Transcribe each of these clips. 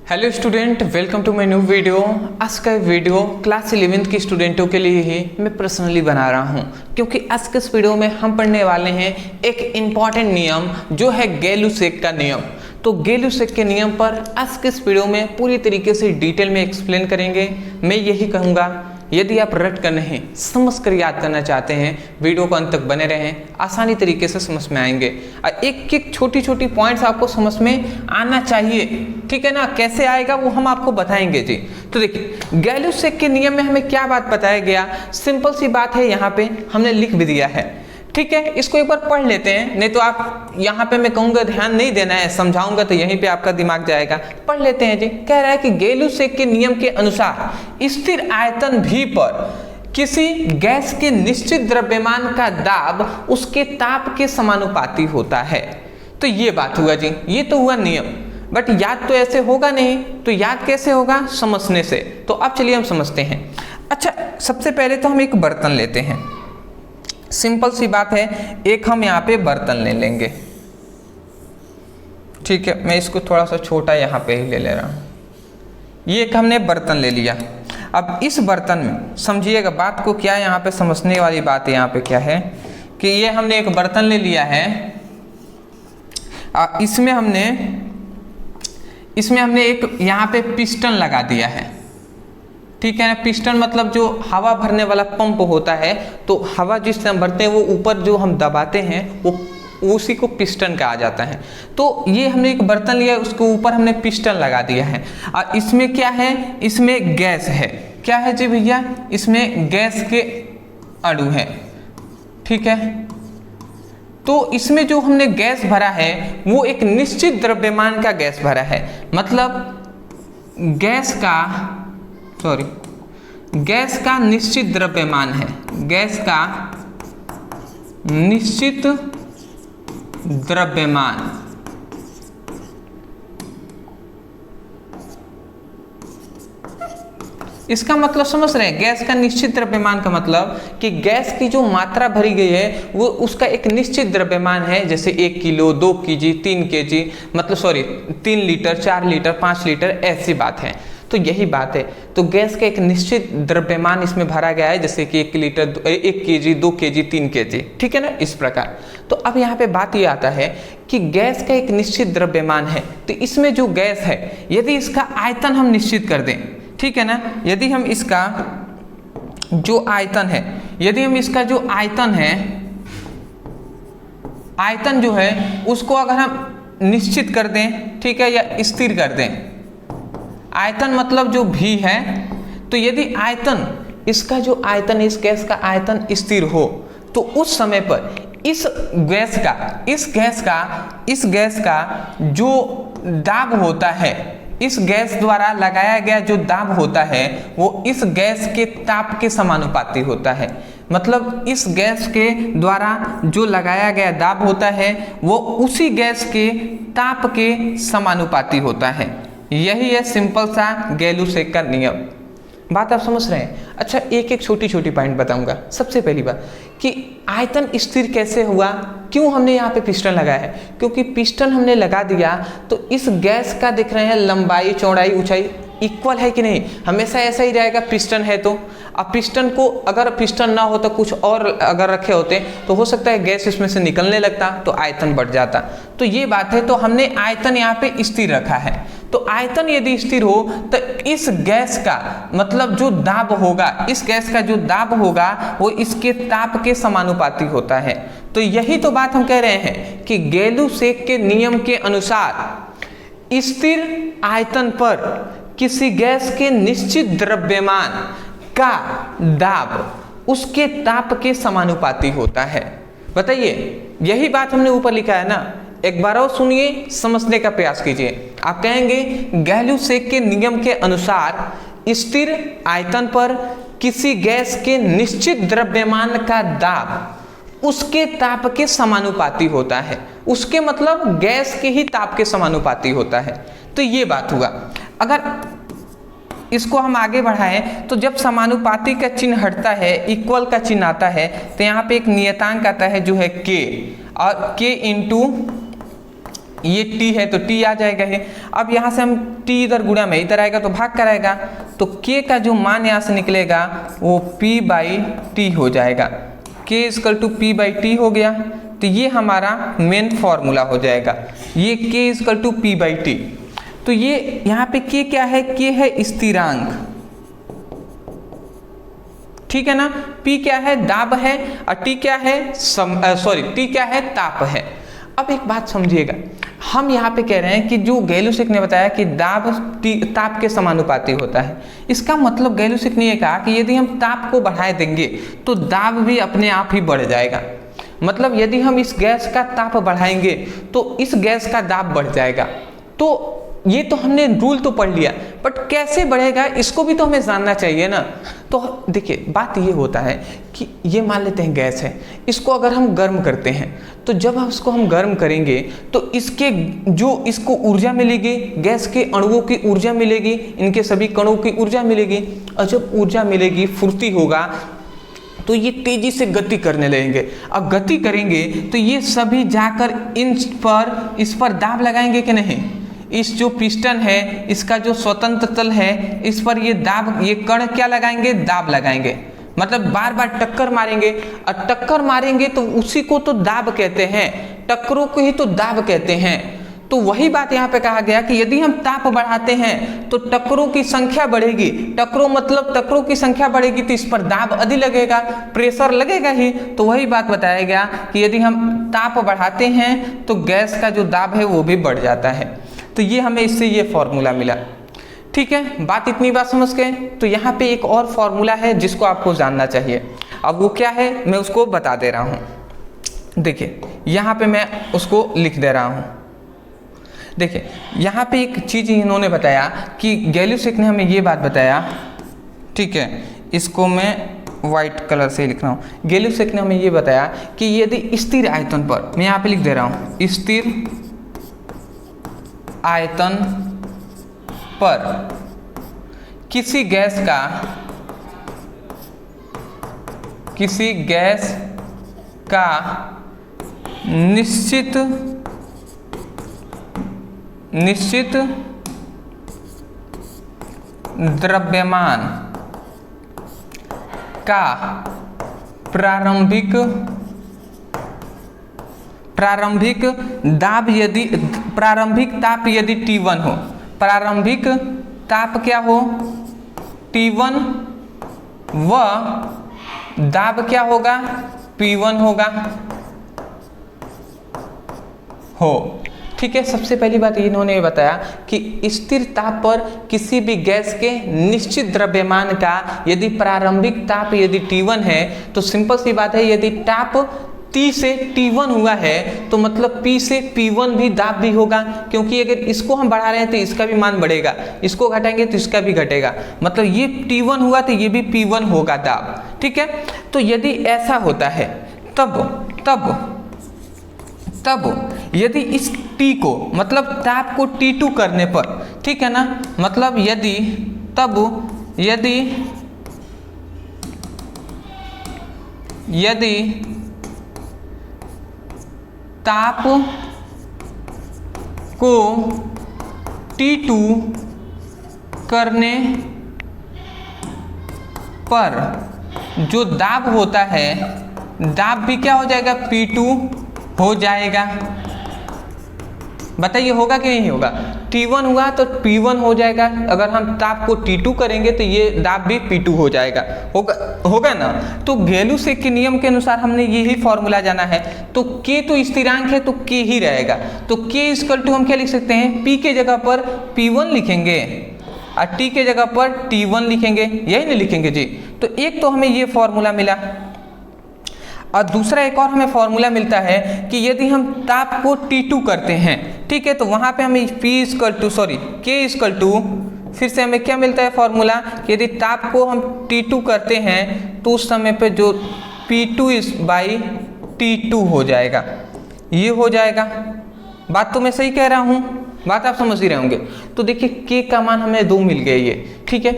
Hello student, welcome to my new video. आज का video class 11th की स्टूडेंटों के लिए ही मैं पर्सनली बना रहा हूं, क्योंकि आज के इस वीडियो में हम पढ़ने वाले हैं एक इम्पॉर्टेंट नियम जो है गैलू-शेक का नियम। तो गैलू-शेक के नियम पर आज के इस वीडियो में पूरी तरीके से डिटेल में एक्सप्लेन करेंगे। मैं यही कहूँगा, यदि आप रट कर नहीं समझ कर याद करना चाहते हैं, वीडियो को अंत तक बने रहें, आसानी तरीके से समझ में आएंगे। और एक एक छोटी छोटी पॉइंट्स आपको समझ में आना चाहिए, ठीक है ना। कैसे आएगा वो हम आपको बताएंगे जी। तो देखिए, गैलू-शेक के नियम में हमें क्या बात बताया गया, सिंपल सी बात है, यहाँ पे हमने लिख भी दिया है, ठीक है। इसको एक बार पढ़ लेते हैं, नहीं तो आप यहाँ पे मैं कहूँगा ध्यान नहीं देना है, समझाऊंगा तो यहीं पे आपका दिमाग जाएगा। पढ़ लेते हैं जी। कह रहा है कि गैलू-शेक के नियम के अनुसार स्थिर आयतन V पर किसी गैस के निश्चित द्रव्यमान का दाब उसके ताप के समानुपाती होता है। तो ये बात हुआ जी, ये तो हुआ नियम। बट याद तो ऐसे होगा नहीं, तो याद कैसे होगा, समझने से। तो अब चलिए हम समझते हैं। अच्छा, सबसे पहले तो हम एक बर्तन लेते हैं। सिंपल सी बात है, एक हम यहाँ पे बर्तन ले लेंगे, ठीक है। मैं इसको थोड़ा सा छोटा यहाँ पे ही ले रहा हूँ। ये एक हमने बर्तन ले लिया। अब इस बर्तन में समझिएगा बात को, क्या यहाँ पे समझने वाली बात है, यहाँ पे क्या है कि ये हमने एक बर्तन ले लिया है। इसमें हमने एक यहाँ पे पिस्टन लगा दिया है, ठीक है ना। पिस्टन मतलब जो हवा भरने वाला पंप होता है, तो हवा जिस तरह भरते हैं वो ऊपर जो हम दबाते हैं वो उसी को पिस्टन कहा जाता है। तो ये हमने एक बर्तन लिया, उसके ऊपर हमने पिस्टन लगा दिया है। और इसमें क्या है, इसमें गैस है। क्या है जी भैया, इसमें गैस के अणु है, ठीक है। तो इसमें जो हमने गैस भरा है वो एक निश्चित द्रव्यमान का गैस भरा है। मतलब गैस का निश्चित द्रव्यमान है, गैस का निश्चित द्रव्यमान। इसका मतलब समझ रहे हैं, गैस का निश्चित द्रव्यमान का मतलब कि गैस की जो मात्रा भरी गई है वो उसका एक निश्चित द्रव्यमान है। जैसे 1 किलो, 2 केजी, 3 केजी, मतलब 3 लीटर, 4 लीटर, 5 लीटर, ऐसी बात है। तो यही बात है। तो गैस का एक निश्चित द्रव्यमान इसमें भरा गया है, जैसे कि 1 लीटर, 1 केजी, 2 केजी, 3 केजी, ठीक है ना, इस प्रकार। तो अब यहाँ पे बात ये आता है कि गैस का एक निश्चित द्रव्यमान है, तो इसमें जो गैस है यदि इसका आयतन हम निश्चित कर दें, ठीक है ना, यदि हम इसका जो आयतन है, यदि हम इसका जो आयतन है, आयतन जो है उसको अगर हम निश्चित कर दें, ठीक है, या स्थिर कर दें, आयतन मतलब जो V है, तो यदि आयतन, इसका जो आयतन, इस गैस का आयतन स्थिर हो, तो उस समय पर इस गैस का जो दाब होता है, इस गैस द्वारा लगाया गया जो दाब होता है वो इस गैस के ताप के समानुपाती होता है। मतलब इस गैस के द्वारा जो लगाया गया दाब होता है वो उसी गैस के ताप के समानुपाती होता है। यही है सिंपल सा गैलू-शेक का नियम। बात आप समझ रहे हैं। अच्छा, एक एक छोटी छोटी पॉइंट बताऊंगा। सबसे पहली बात कि आयतन स्थिर कैसे हुआ, क्यों हमने यहाँ पे पिस्टन लगाया है, क्योंकि पिस्टन हमने लगा दिया तो इस गैस का देख रहे हैं लंबाई, चौड़ाई, ऊंचाई इक्वल है कि नहीं, हमेशा ऐसा ही रहेगा। पिस्टन है तो अब पिस्टन को, अगर पिस्टन ना हो तो कुछ और अगर रखे होते तो हो सकता है गैस इसमें से निकलने लगता तो आयतन बढ़ जाता। तो ये बात है, तो हमने आयतन यहाँ पे स्थिर रखा है। तो आयतन यदि स्थिर हो तो इस गैस का मतलब जो दाब होगा, इस गैस का जो दाब होगा वो इसके ताप के समानुपाती होता है। तो यही तो बात हम कह रहे हैं कि गैलू-शेक के नियम के अनुसार स्थिर आयतन पर किसी गैस के निश्चित द्रव्यमान का दाब उसके ताप के समानुपाती होता है। बताइए, यही बात हमने ऊपर लिखा है ना। एक बार और सुनिए, समझने का प्रयास कीजिए। आप कहेंगे गैलू-शेक के नियम के अनुसार स्थिर आयतन पर किसी गैस के निश्चित द्रव्यमान का दाब उसके ताप के समानुपाती होता है। उसके मतलब गैस के ही ताप के समानुपाती होता है। तो ये बात हुआ। अगर इसको हम आगे बढ़ाएं तो जब समानुपाती का चिन्ह हटता है, इक्वल का चिन्ह आता है, तो यहाँ पे एक नियतांक आता है जो है K, और K इंटू ये टी है तो टी आ जाएगा है। अब यहाँ से हम T इधर गुणा में इधर आएगा तो भाग कर आएगा, तो K का जो मान यहाँ से निकलेगा वो P/T हो जाएगा। K = P/T हो गया, तो ये हमारा मेन फॉर्मूला हो जाएगा, ये K = P/T। तो ये यहाँ पे K क्या है, K है स्थिरांक, ठीक है ना। P क्या है, दाब है, और T क्या है, T क्या है, ताप है। अब एक बात समझिएगा, हम यहाँ पे कह रहे हैं कि जो गैलुसिक ने बताया कि दाब ताप के समानुपाती होता है, इसका मतलब गैलुसिक ने ये कहा कि यदि हम ताप को बढ़ाए देंगे तो दाब भी अपने आप ही बढ़ जाएगा। मतलब यदि हम इस गैस का ताप बढ़ाएंगे तो इस गैस का दाब बढ़ जाएगा। तो ये तो हमने रूल तो पढ़ लिया, बट कैसे बढ़ेगा इसको भी तो हमें जानना चाहिए ना। तो देखिए बात ये होता है कि ये मान लेते हैं गैस है, इसको अगर हम गर्म करते हैं तो जब इसको हम गर्म करेंगे तो इसके जो इसको ऊर्जा मिलेगी, गैस के अणुओं की ऊर्जा मिलेगी, इनके सभी कणों की ऊर्जा मिलेगी, और जब ऊर्जा मिलेगी, फुर्ती होगा, तो ये तेजी से गति करने लगेंगे। अब गति करेंगे तो ये सभी जाकर इस पर दाब लगाएंगे कि नहीं। इस जो पिस्टन है, इसका जो स्वतंत्र तल है, इस पर ये दाब, ये कण क्या लगाएंगे, दाब लगाएंगे। मतलब बार बार टक्कर मारेंगे, और टक्कर मारेंगे तो उसी को तो दाब कहते हैं, टक्करों को ही तो दाब कहते हैं। तो वही बात यहाँ पे कहा गया कि यदि हम ताप बढ़ाते हैं तो टक्करों की संख्या बढ़ेगी, टक्करों की संख्या बढ़ेगी तो इस पर दाब अधिक लगेगा, प्रेशर लगेगा ही। तो वही बात बताया गया कि यदि हम ताप बढ़ाते हैं तो गैस का जो दाब है वो भी बढ़ जाता है। तो ये हमें इससे ये फॉर्मूला मिला, ठीक है। बात इतनी बात समझ गए। तो यहाँ पे एक और फॉर्मूला है जिसको आपको जानना चाहिए। अब वो क्या है मैं उसको बता दे रहा हूँ। देखिए यहाँ पे मैं उसको लिख दे रहा हूँ। देखिए यहाँ पे एक चीज़ इन्होंने बताया कि गैलुसिक ने हमें ये बात बताया, ठीक है, इसको मैं वाइट कलर से लिख रहा हूँ। गैलुसिक ने हमें ये बताया कि यदि स्थिर आयतन पर, मैं यहाँ पे लिख दे रहा हूँ, स्थिर आयतन पर किसी गैस का निश्चित द्रव्यमान का प्रारंभिक ताप यदि T1 हो, प्रारंभिक ताप क्या हो, T1, व दाब क्या होगा, P1 होगा हो, ठीक है। सबसे पहली बात इन्होंने बताया कि स्थिर ताप पर किसी भी गैस के निश्चित द्रव्यमान का यदि प्रारंभिक ताप यदि T1 है तो सिंपल सी बात है, यदि ताप T से T1 हुआ है तो मतलब P से P1 भी दाब भी होगा, क्योंकि अगर इसको हम बढ़ा रहे हैं तो इसका भी मान बढ़ेगा, इसको घटाएंगे तो इसका भी घटेगा, मतलब ये T1 हुआ तो ये भी P1 होगा दाब, ठीक है। तो यदि ऐसा होता है तब यदि इस T को, मतलब ताप को T2 करने पर, ठीक है ना, मतलब यदि ताप को T2 करने पर जो दाब होता है, दाब भी क्या हो जाएगा, P2 हो जाएगा। बताइए होगा कि नहीं होगा। T1 हुआ तो P1 हो जाएगा, अगर हम ताप को T2 करेंगे तो ये दाब भी P2 हो जाएगा, होगा ना। तो गैलुसिक के नियम के अनुसार हमने यही फॉर्मूला जाना है। तो K तो स्थिरांक है तो K ही रहेगा, तो K = हम क्या लिख सकते हैं, P के जगह पर P1 लिखेंगे और T के जगह पर T1 लिखेंगे, यही नहीं लिखेंगे जी। तो एक तो हमें ये फॉर्मूला मिला, और दूसरा एक और हमें फॉर्मूला मिलता है कि यदि हम ताप को T2 करते हैं, ठीक है, तो वहाँ पे हमें K फिर से हमें क्या मिलता है फॉर्मूला, कि यदि ताप को हम T2 करते हैं तो उस समय पे जो P2/T2 हो जाएगा, ये हो जाएगा। बात तो मैं सही कह रहा हूँ, बात आप समझ ही रहे होंगे। तो देखिए K का मान हमें 2 मिल गया ये, ठीक है।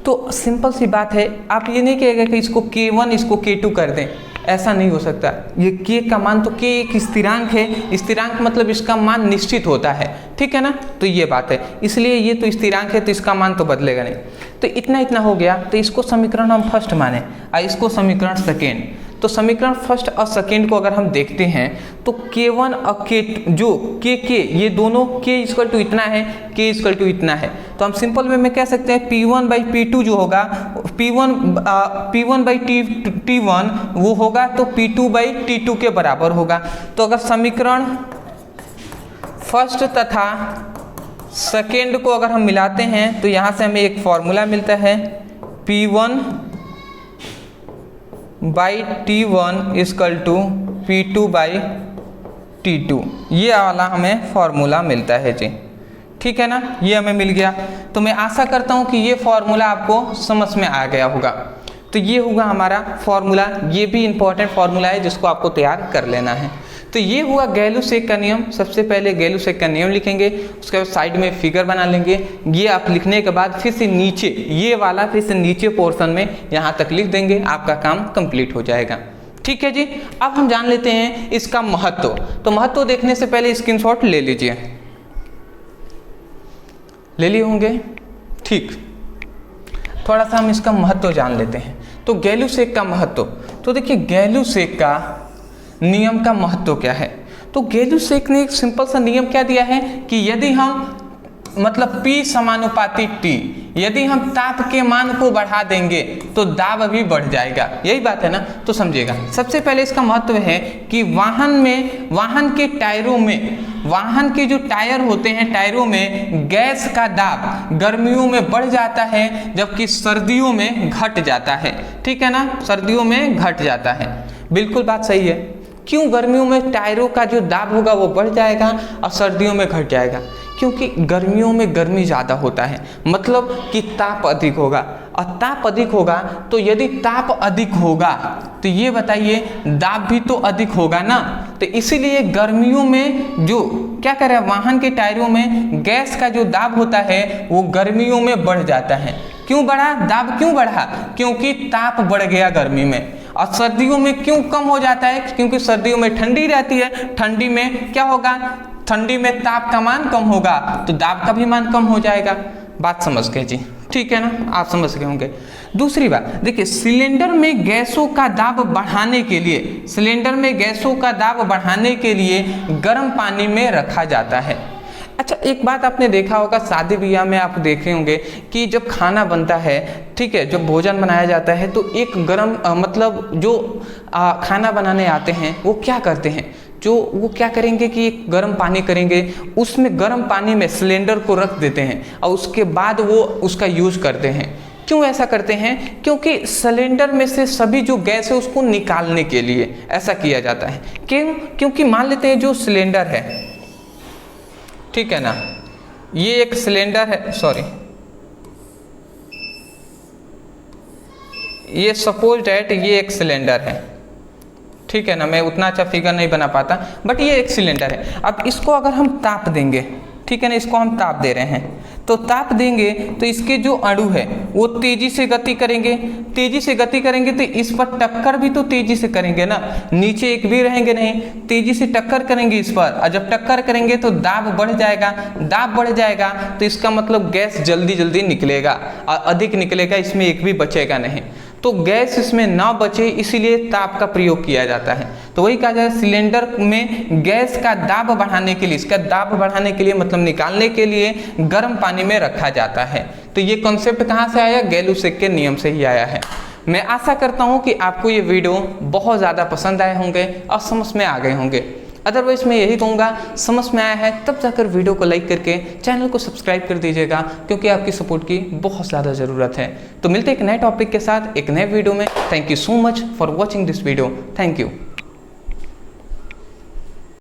तो सिंपल सी बात है, आप ये नहीं कहेगा कि इसको K1 इसको K2 कर दें, ऐसा नहीं हो सकता। ये K का मान, तो K एक स्थिरांक है, स्थिरांक मतलब इसका मान निश्चित होता है, ठीक है ना। तो ये बात है, इसलिए ये तो स्थिरांक है तो इसका मान तो बदलेगा नहीं। तो इतना हो गया। तो इसको समीकरण हम फर्स्ट माने और इसको समीकरण सेकेंड। तो समीकरण फर्स्ट और सेकेंड को अगर हम देखते हैं तो K1 और K जो K ये दोनों K इक्वल टू इतना है, K इक्वल टू इतना है। तो हम सिंपल वे में कह सकते हैं P1 बाई P2 जो होगा P1 बाई T1 वो होगा तो P2 बाई T2 के बराबर होगा। तो अगर समीकरण फर्स्ट तथा सेकेंड को अगर हम मिलाते हैं तो यहाँ से हमें एक फॉर्मूला मिलता है P1 by T1 equal to P2 by T2, ये वाला हमें फॉर्मूला मिलता है जी। ठीक है ना, ये हमें मिल गया। तो मैं आशा करता हूँ कि ये फॉर्मूला आपको समझ में आ गया होगा। तो ये होगा हमारा फॉर्मूला, ये भी इंपॉर्टेंट फॉर्मूला है जिसको आपको तैयार कर लेना है। तो ये हुआ गैलू-सेक का नियम। सबसे पहले गैलू-सेक का नियम लिखेंगे, उसके बाद साइड में फिगर बना लेंगे। ये आप लिखने के बाद फिर से नीचे ये वाला फिर से नीचे पोर्शन में यहाँ तक लिख देंगे, आपका काम कंप्लीट हो जाएगा। ठीक है जी। अब हम जान लेते हैं इसका महत्व। तो महत्व देखने से पहले स्क्रीनशॉट ले लीजिए, ले लिए होंगे। ठीक, थोड़ा सा हम इसका महत्व जान लेते हैं। तो गैलू-सेक का महत्व, तो देखिए गैलू-सेक का नियम का महत्व क्या है। तो गैलू-सेक ने एक सिंपल सा नियम क्या दिया है कि यदि हम मतलब P समानुपाती T, यदि हम ताप के मान को बढ़ा देंगे तो दाब भी बढ़ जाएगा। यही बात है ना, तो समझिएगा। सबसे पहले इसका महत्व है कि वाहन के टायरों में, वाहन के जो टायर होते हैं टायरों में गैस का दाब गर्मियों में बढ़ जाता है जबकि सर्दियों में घट जाता है। ठीक है ना, सर्दियों में घट जाता है। बिल्कुल बात सही है। क्यों गर्मियों में टायरों का जो दाब होगा वो बढ़ जाएगा और सर्दियों में घट जाएगा? क्योंकि गर्मियों में गर्मी ज़्यादा होता है, मतलब कि ताप अधिक होगा। और ताप अधिक होगा तो यदि ताप अधिक होगा तो ये बताइए दाब भी तो अधिक होगा ना। तो इसीलिए गर्मियों में जो क्या कर रहा है, वाहन के टायरों में गैस का जो दाब होता है वो गर्मियों में बढ़ जाता है। क्यों बढ़ा, दाब क्यों बढ़ा? क्योंकि ताप बढ़ गया गर्मी में। और सर्दियों में क्यों कम हो जाता है? क्योंकि सर्दियों में ठंडी रहती है, ठंडी में क्या होगा, ठंडी में ताप का मान कम होगा तो दाब का भी मान कम हो जाएगा। बात समझ गए जी? ठीक है ना, आप समझ गए होंगे। दूसरी बात देखिए, सिलेंडर में गैसों का दाब बढ़ाने के लिए, सिलेंडर में गैसों का दाब बढ़ाने के लिए गर्म पानी में रखा जाता है। अच्छा, एक बात आपने देखा होगा, शादी ब्याह में आप देखे होंगे कि जब खाना बनता है, ठीक है, जब भोजन बनाया जाता है तो एक गर्म मतलब जो खाना बनाने आते हैं वो क्या करते हैं, वो क्या करेंगे कि एक गर्म पानी करेंगे, उसमें गर्म पानी में सिलेंडर को रख देते हैं और उसके बाद वो उसका यूज़ करते हैं। क्यों ऐसा करते हैं? क्योंकि सिलेंडर में से सभी जो गैस है उसको निकालने के लिए ऐसा किया जाता है। क्यों? क्योंकि मान लेते हैं जो सिलेंडर है, ठीक है ना, ये एक सिलेंडर है, सॉरी, ये सपोज डैट ये एक सिलेंडर है, ठीक है ना। मैं उतना अच्छा फिगर नहीं बना पाता, बट ये एक सिलेंडर है। अब इसको अगर हम ताप देंगे, ठीक है ना, इसको हम ताप दे रहे हैं, तो ताप देंगे तो इसके जो अणु है वो तेजी से गति करेंगे। तेजी से गति करेंगे तो इस पर टक्कर भी तो तेजी से करेंगे ना, नीचे एक भी रहेंगे नहीं, तेजी से टक्कर करेंगे इस पर। और जब टक्कर करेंगे तो दाब बढ़ जाएगा, दाब बढ़ जाएगा तो इसका मतलब गैस जल्दी जल्दी निकलेगा और अधिक निकलेगा, इसमें एक भी बचेगा नहीं। तो गैस इसमें ना बचे इसीलिए ताप का प्रयोग किया जाता है। तो वही कहा जाए, सिलेंडर में गैस का दाब बढ़ाने के लिए, इसका दाब बढ़ाने के लिए मतलब निकालने के लिए गर्म पानी में रखा जाता है। तो ये कॉन्सेप्ट कहाँ से आया? गैलू-सेक के नियम से ही आया है। मैं आशा करता हूँ कि आपको ये वीडियो बहुत ज़्यादा पसंद आए होंगे और समझ में आ गए होंगे। अदरवाइज मैं यही कहूँगा, समझ में आया है तब जाकर वीडियो को लाइक करके चैनल को सब्सक्राइब कर दीजिएगा, क्योंकि आपकी सपोर्ट की बहुत ज़्यादा ज़रूरत है। तो मिलते हैं एक नए टॉपिक के साथ एक नए वीडियो में। Thank you so much for watching this video. Thank you.